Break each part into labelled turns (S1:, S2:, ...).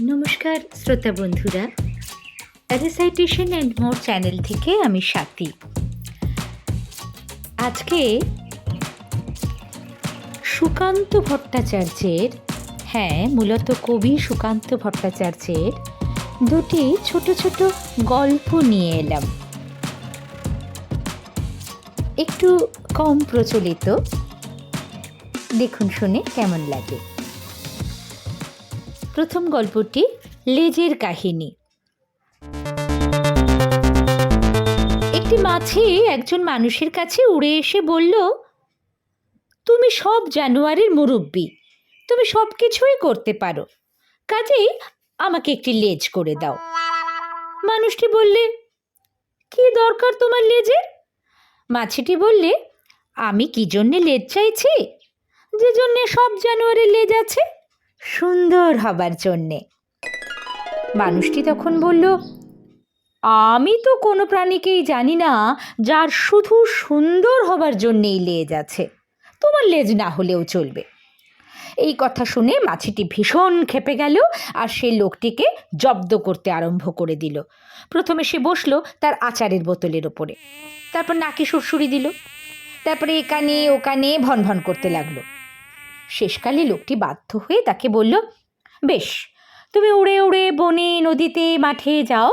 S1: নমস্কার শ্রোতা বন্ধুরা, রেসাইটেশন অ্যান্ড মোর চ্যানেল থেকে আমি স্বাতী। আজকে সুকান্ত ভট্টাচার্যের, মূলত কবি সুকান্ত ভট্টাচার্যের দুটি ছোট ছোট গল্প নিয়ে এলাম। একটু কম প্রচলিত, দেখুন শুনে কেমন লাগে। প্রথম গল্পটি লেজের কাহিনী। একটি মাছি একজন মানুষের কাছে উড়ে এসে বলল, তুমি সব জানোয়ারের মুরব্বি, তুমি সব কিছুই করতে পারো, কাজেই আমাকে একটি লেজ করে দাও। মানুষটি বললে, কি দরকার তোমার লেজের? মাছিটি বললে, আমি কি জন্যে লেজ চাইছি? যে জন্যে সব জানোয়ারের লেজ আছে, সুন্দর হবার জন্যে। মানুষটি তখন বলল, আমি তো কোনো প্রাণীকেই জানি না যার শুধু সুন্দর হবার জন্যেই লেজ আছে, তোমার লেজ না হলেও চলবে। এই কথা শুনে মাছিটি ভীষণ ক্ষেপে গেল আর সে লোকটিকে জব্দ করতে আরম্ভ করে দিল। প্রথমে সে বসলো তার আচারের বোতলের ওপরে, তারপর নাকে সুরসুরি দিল, তারপরে এখানে ওখানে ভন ভন করতে লাগলো। শেষকালে লোকটি বাধ্য হয়ে তাকে বলল, বেশ, তুমি উড়ে উড়ে বনে নদীতে মাঠে যাও,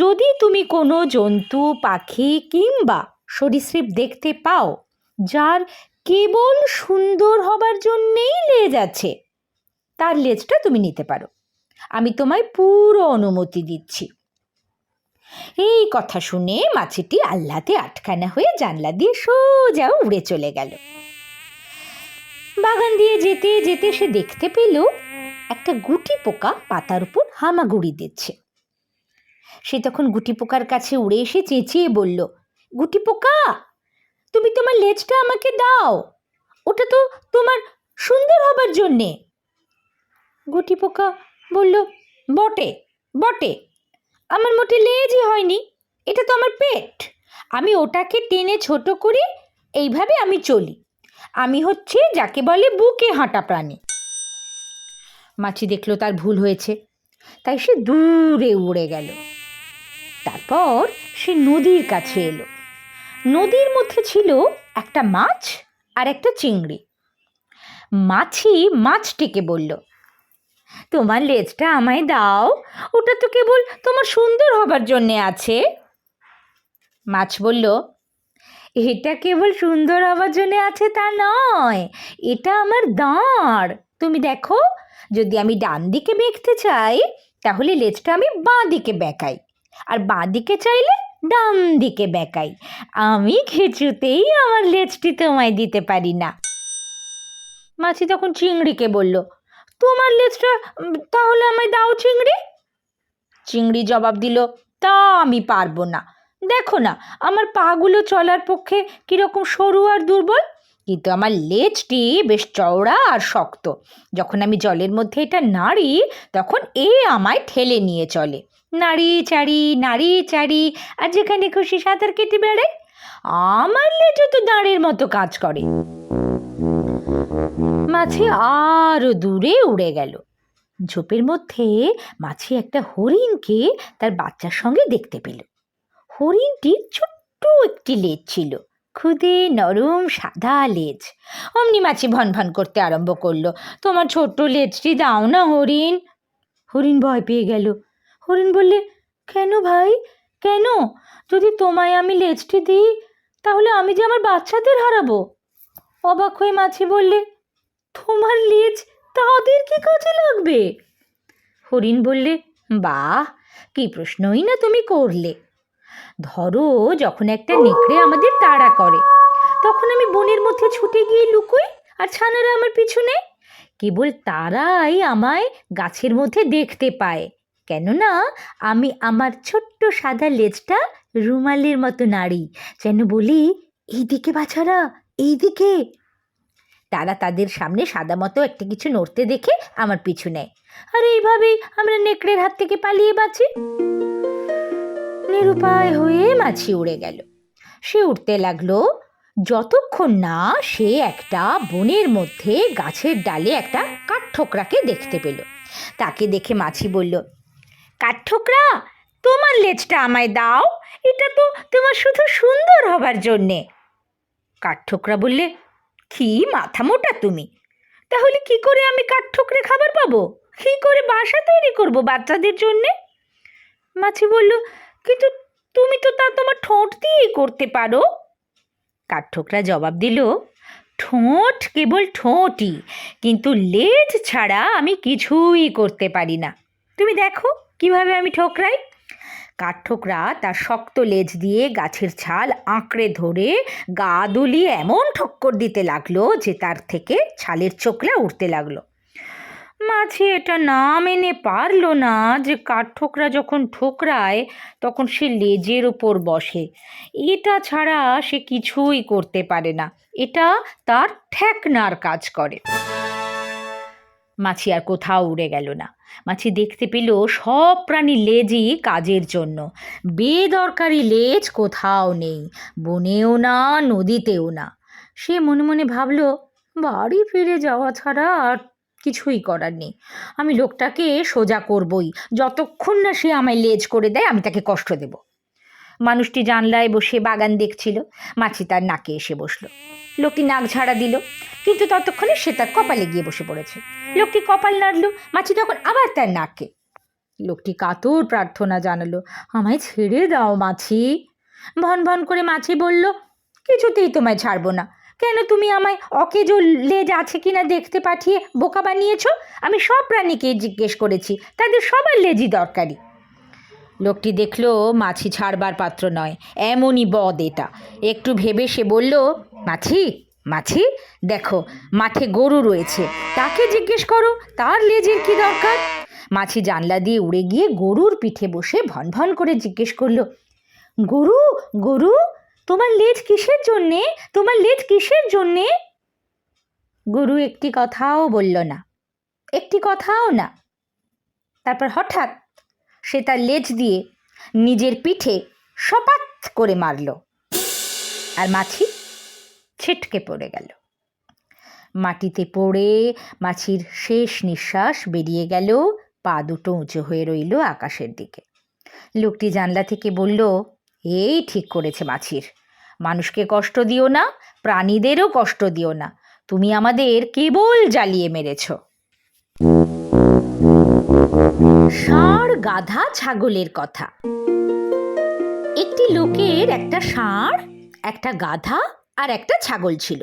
S1: যদি তুমি কোনো জন্তু পাখি কিংবা সরীসৃপ দেখতে পাও যার কেবল সুন্দর হবার জন্যেই লেজ আছে, তার লেজটা তুমি নিতে পারো, আমি তোমায় পুরো অনুমতি দিচ্ছি। এই কথা শুনে মাছিটি আহ্লাদে আটখানা হয়ে জানলা দিয়ে সোজা উড়ে চলে গেল। বাগান দিয়ে যেতে যেতে সে দেখতে পেল একটা গুটি পোকা পাতার উপর হামাগুড়ি দিচ্ছে। সে তখন গুটি পোকার কাছে উড়ে এসে চেঁচিয়ে বলল, গুটি পোকা, তুমি তোমার লেজটা আমাকে দাও, ওটা তো তোমার সুন্দর হবার জন্যে। গুটি পোকা বলল, বটে বটে, আমার মোটে লেজই হয়নি, এটা তো আমার পেট, আমি ওটাকে টেনে ছোট করি, এইভাবে আমি চলি, আমি হচ্ছে যাকে বলে বুকে হাঁটা প্রাণী। মাছি দেখলো তার ভুল হয়েছে, তাই সে দূরে উড়ে গেল। তারপর সে নদীর কাছে এলো। নদীর মধ্যে ছিল একটা মাছ আর একটা চিংড়ি। মাছি মাছটিকে বলল, তোমার লেজটা আমায় দাও, ওটা তো কেবল তোমার সুন্দর হবার জন্যে আছে। মাছ বলল, এটা কেবল সুন্দর হবার জন্যে আছে তা নয়, এটা আমার দাঁড়, তুমি দেখো, যদি আমি ডান দিকে বেঁকতে চাই তাহলে লেজটা আমি বাঁ দিকে বেঁকাই, আর বাঁ দিকে চাইলে ডান দিকে বেঁকাই, আমি কিছুতেই আমার লেজটি তোমায় দিতে পারি না। মাছি তখন চিংড়িকে বলল, তোমার লেজটা তাহলে আমায় দাও চিংড়ি। চিংড়ি জবাব দিল, তা আমি পারবো না, দেখো না আমার পাগুলো চলার পক্ষে কীরকম সরু আর দুর্বল, কিন্তু আমার লেজটি বেশ চওড়া আর শক্ত, যখন আমি জলের মধ্যে এটা নাড়ি তখন এ আমায় ঠেলে নিয়ে চলে, নাড়ি চাড়ি আর যেখানে খুশি সাঁতার কেটে বেড়ায়, আমার লেজও তো দাঁড়ের মতো কাজ করে। মাছি আরো দূরে উড়ে গেল। ঝোপের মধ্যে মাছি একটা হরিণকে তার বাচ্চার সঙ্গে দেখতে পেল। হরিণটির ছোট্ট একটি লেজ ছিল, খুদে নরম সাদা লেজ। অমনি মাছি ভন ভন করতে আরম্ভ করলো, তোমার ছোট্ট লেজটি দাও না হরিণ। হরিণ ভয় পেয়ে গেল। হরিণ বললে, কেন ভাই, কেন? যদি তোমায় আমি লেজটি দিই তাহলে আমি যে আমার বাচ্চাদের হারাবো। অবাক হয়ে মাছি বললে, তোমার লেজ তাদের কি কাজে লাগবে? হরিণ বললে, বাহ, কি প্রশ্নই না তুমি করলে। ধরো যখন একটা নেকড়ে আমাদের তাড়া করে, তখন আমি বনের মধ্যে ছুটে গিয়ে লুকোই আর ছানারা আমার পিছু নেয়, কেবল তারাই আমায় গাছের মধ্যে দেখতে পায়, কেননা আমি আমার ছোট্ট সাদা লেজটা রুমালের মতো নাড়ি, যেন বলি, এইদিকে বাছারা, এইদিকে। তারা তাদের সামনে সাদা মতো একটা কিছু নড়তে দেখে আমার পিছু নেয়, আর এইভাবেই আমরা নেকড়ের হাত থেকে পালিয়ে বাঁচি। নিরুপায় হয়ে মাছি উড়ে গেল। সে উঠতে লাগলো, যতক্ষণ না সে একটা বনের মধ্যে গাছের ডালে একটা কাঠঠোকরাকে দেখতে পেল। তাকে দেখে মাছি বলল, কাঠঠোকরা, তোমার লেজটা আমায় দাও, এটা তো তোমার শুধু সুন্দর হবার জন্যে। কাঠঠোকরা বললে, কি মাথা মোটা তুমি, তাহলে কি করে আমি কাঠঠোকরে খাবার পাবো, কি করে বাসা তৈরি করব বাচ্চাদের জন্যে? মাছি বলল, কিন্তু তুমি তো তা তোমার ঠোঁট দিয়েই করতে পারো। কাঠঠোকরা জবাব দিল, ঠোঁট কেবল ঠোঁটই, কিন্তু লেজ ছাড়া আমি কিছুই করতে পারি না। তুমি দেখো কিভাবে আমি ঠোকরাই। কাঠঠোকরা তার শক্ত লেজ দিয়ে গাছের ছাল আঁকড়ে ধরে গা দুলিয়ে এমন ঠক্কর দিতে লাগলো যে তার থেকে ছালের চোখলা উঠতে লাগলো। মাছি এটা না মেনে পারল না যে কাঠঠোকরা যখন ঠোকরায় তখন সে লেজের ওপর বসে, এটা ছাড়া সে কিছুই করতে পারে না, এটা তার ঠেকনার কাজ করে। মাছি আর কোথাও উড়ে গেল না। মাছি দেখতে পেল সব প্রাণীর লেজই কাজের জন্য, বেদরকারি লেজ কোথাও নেই, বনেও না, নদীতেও না। সে মনে মনে ভাবল, বাড়ি ফিরে যাওয়া ছাড়া আর কিছুই করার নেই, আমি লোকটাকে সোজা করবই, যতক্ষণ না সে আমায় লেজ করে দেয় আমি তাকে কষ্ট দেব। মানুষটি জানলায় বসে বাগান দেখছিল, মাছি তার নাকে এসে বসলো। লোকটি নাক ঝাড়া দিল, কিন্তু ততক্ষণে সে তার কপালে গিয়ে বসে পড়েছে। লোকটি কপাল নাড়ল, মাছি তখন আবার তার নাকে। লোকটি কাতর প্রার্থনা জানালো, আমায় ছেড়ে দাও মাছি। ভন ভন করে মাছি বলল, কিছুতেই তোমায় ছাড়বো না। কেন তুমি আমায় অকেজো লেজ আছে কিনা দেখতে পাঠিয়ে বোকা বানিয়েছ? আমি সব প্রাণীকে জিজ্ঞেস করেছি, তাদের সবার লেজই দরকারি। লোকটি দেখলো মাছি ছাড়বার পাত্র নয়, এমনই বদ এটা। একটু ভেবে সে বলল, মাছি মাছি, দেখো মাঠে গরু রয়েছে, তাকে জিজ্ঞেস করো তার লেজের কি দরকার। মাছি জানলা দিয়ে উড়ে গিয়ে গরুর পিঠে বসে ভন ভন করে জিজ্ঞেস করলো, গরু গরু, তোমার লেজ কিসের জন্যে, তোমার লেজ কিসের জন্যে? গরু একটি কথাও বলল না, একটি কথাও না। তারপর হঠাৎ সে তার লেজ দিয়ে নিজের পিঠে সপাত করে মারল, আর মাছি ছিটকে পড়ে গেল। মাটিতে পড়ে মাছির শেষ নিঃশ্বাস বেরিয়ে গেল, পা দুটো উঁচু হয়ে রইল আকাশের দিকে। লোকটি জানলা থেকে বলল, এই ঠিক করেছে মাছির, মানুষকে কষ্ট দিও না, প্রাণীদেরও কষ্ট দিও না, তুমি আমাদের কেবল জ্বালিয়ে মেরেছ। ষাঁড়, গাধা, ছাগলের কথা। একটি লোকের একটা ষাঁড়, একটা গাধা আর একটা ছাগল ছিল।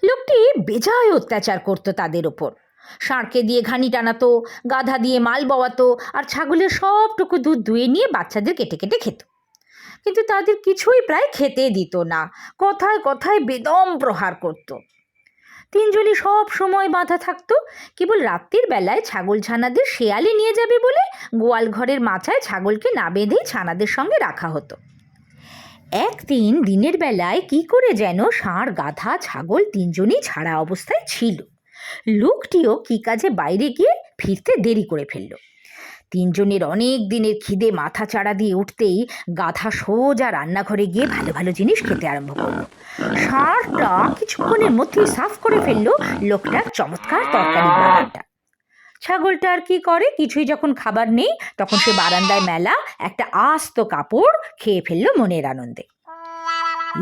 S1: লোকটি বেজায় অত্যাচার করতো তাদের ওপর। ষাঁড়কে দিয়ে ঘানি টানাতো, গাধা দিয়ে মাল বওয়াতো, আর ছাগলের সবটুকু দুধ দুয়ে নিয়ে বাচ্চাদের কেটে কেটে খেত। কিন্তু তাদের কিছুই প্রায় খেতে দিত না, কথায় কথায় বেদম প্রহার করত। তিনজনই সব সময় বাঁধা থাকতো, কেবল রাত্রির বেলায় ছাগল ছানাদের শেয়ালে নিয়ে যাবে বলে গোয়াল ঘরের মাচায় ছাগলকে না বেঁধেই ছানাদের সঙ্গে রাখা হতো। একদিন দিনের বেলায় কি করে যেন ষাঁড়, গাধা, ছাগল তিনজনই ছাড়া অবস্থায় ছিল। লোকটিও কি কাজে বাইরে গিয়ে ফিরতে দেরি করে ফেলল। তিনজনের অনেক দিনের খিদে মাথা চাড়া দিয়ে উঠতেই গাধা সোজা রান্নাঘরে গিয়ে ভালো ভালো জিনিস খেতে আরম্ভ করলো। ষাঁড়টা কিছুক্ষণের মধ্যেই সাফ করে ফেললো লোকটার চমৎকার তরকারির বাগানটা। ছাগলটা আর কি করে, কিছুই যখন খাবার নেই তখন সে বারান্দায় মেলা একটা আস্ত কাপড় খেয়ে ফেললো মনের আনন্দে।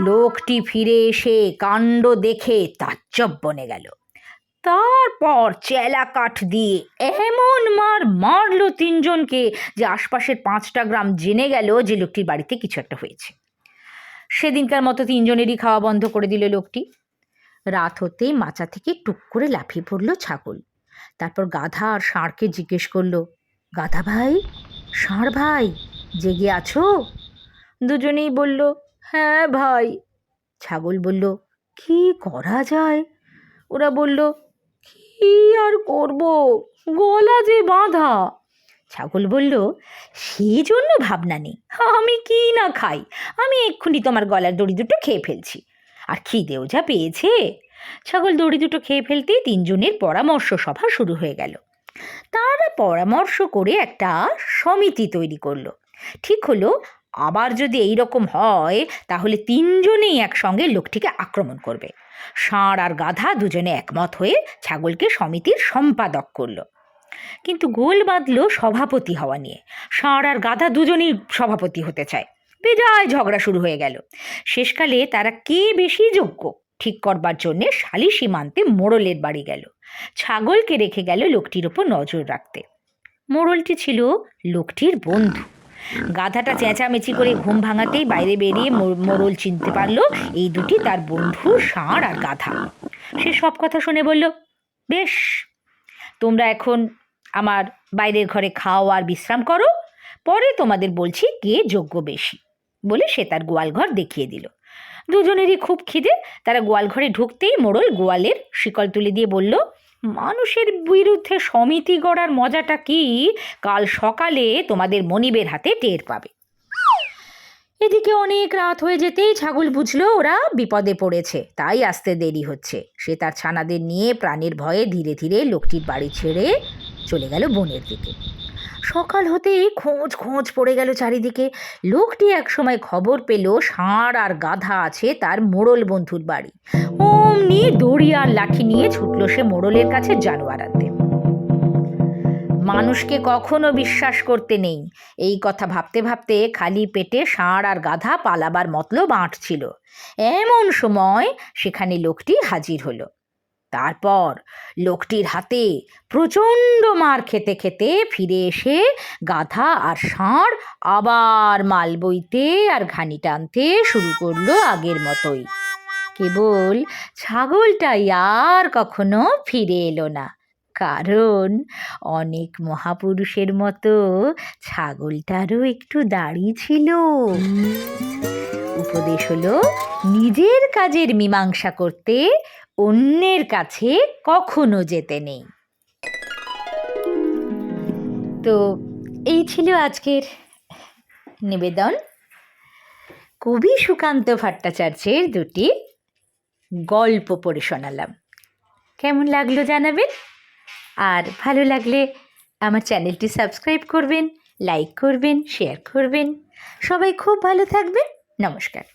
S1: লোকটি ফিরে এসে কাণ্ড দেখে তাজ্জব বনে গেল। তারপর চেলা কাঠ দিয়ে এমন মারলো তিনজনকে যে আশপাশের 5টা গ্রাম জেনে গেল যে লোকটির বাড়িতে কিছু একটা হয়েছে। সেদিনকার মতো তিনজনেরই খাওয়া বন্ধ করে দিল লোকটি। রাত হতেই মাচা থেকে টুক করে লাফিয়ে পড়ল ছাগল। তারপর গাধা আর ষাঁড়কে জিজ্ঞেস করলো, গাধা ভাই, ষাঁড় ভাই, জেগে আছো? দুজনেই বলল, হ্যাঁ ভাই। ছাগল বলল, কি করা যায়? ওরা বলল, কি আর করব, গলা যে বাঁধা। ছাগল বলল, সেই জন্য ভাবনা নেই, আমি কি না খাই, আমি এক্ষুনি তোমার গলার দড়ি দুটো খেয়ে ফেলছি, আর খিদেও যা পেয়েছে। ছাগল দড়ি দুটো খেয়ে ফেলতেই তিনজনের পরামর্শ সভা শুরু হয়ে গেল। তারা পরামর্শ করে একটা সমিতি তৈরি করলো। ঠিক হলো আবার যদি এই রকম হয় তাহলে তিনজনেই একসঙ্গে লোকটিকে আক্রমণ করবে। ষাঁড় আর গাধা দুজনে একমত হয়ে ছাগলকে সমিতির সম্পাদক করলো, কিন্তু গোল বাঁধলো সভাপতি হওয়া নিয়ে। ষাঁড় আর গাধা দুজনেই সভাপতি হতে চায়। বেজায় ঝগড়া শুরু হয়ে গেল। শেষকালে তারা কে বেশি যোগ্য ঠিক করবার জন্যে সালিশি মানতে মোড়লের বাড়ি গেল। ছাগলকে রেখে গেল লোকটির ওপর নজর রাখতে। মোড়লটি ছিল লোকটির বন্ধু। গাধাটা চেঁচামেচি করে ঘুম ভাঙাতেই বাইরে বেরিয়ে মোড়ল চিনতে পারলো এই দুটি তার বন্ধু ষাঁড় আর গাধা। সে সব কথা শুনে বলল, বেশ, তোমরা এখন আমার বাইরের ঘরে খাও আর বিশ্রাম করো, পরে তোমাদের বলছি কে যোগ্য বেশি। বলে সে তার গোয়ালঘর দেখিয়ে দিল। দুজনেরই খুব খিদে। তারা গোয়ালঘরে ঢুকতেই মোড়ল গোয়ালের শিকল তুলে দিয়ে বলল, মানুষের বিরুদ্ধে সমিতি গড়ার মজাটা কি কাল সকালে তোমাদের মনিবের হাতে টের পাবে। এদিকে অনেক রাত হয়ে যেতেই ছাগল বুঝলো ওরা বিপদে পড়েছে, তাই আসতে দেরি হচ্ছে। সে তার ছানাদের নিয়ে প্রাণের ভয়ে ধীরে ধীরে লোকটির বাড়ি ছেড়ে চলে গেল বনের দিকে। সকাল হতেই খোঁজ পড়ে গেল চারিদিকে। লোকটি একসময় খবর পেল ষাঁড় আর গাধা আছে তার মোড়ল বন্ধুর বাড়ি। অমনি দড়ি আর লাঠি নিয়ে ছুটল সে মোড়লের কাছে জানোয়ার আনতে। মানুষকে কখনো বিশ্বাস করতে নেই, এই কথা ভাবতে ভাবতে খালি পেটে ষাঁড় আর গাধা পালাবার মতলব আঁটছিল। এমন সময় সেখানে লোকটি হাজির হলো। তারপর লোকটির হাতে প্রচণ্ড মার খেতে খেতে ফিরে এসে গাধা আর ষাঁড় আবার মাল বইতে আর ঘানি টানতে শুরু করলো আগের মতোই। কেবল ছাগলটাই আর কখনো ফিরে এলো না, কারণ অনেক মহাপুরুষের মতো ছাগলটারও একটু দাড়ি ছিল। উপদেশ হলো, নিজের কাজের মীমাংসা করতে অন্যের কাছে কখনো যেতে নেই। তো এই ছিল আজকের নিবেদন। কবি সুকান্ত ভট্টাচার্যের দুটি গল্প পড়ে শোনালাম। কেমন লাগলো জানাবেন, আর ভালো লাগলে আমার চ্যানেলটি সাবস্ক্রাইব করবেন, লাইক করবেন, শেয়ার করবেন। সবাই খুব ভালো থাকবেন। নমস্কার।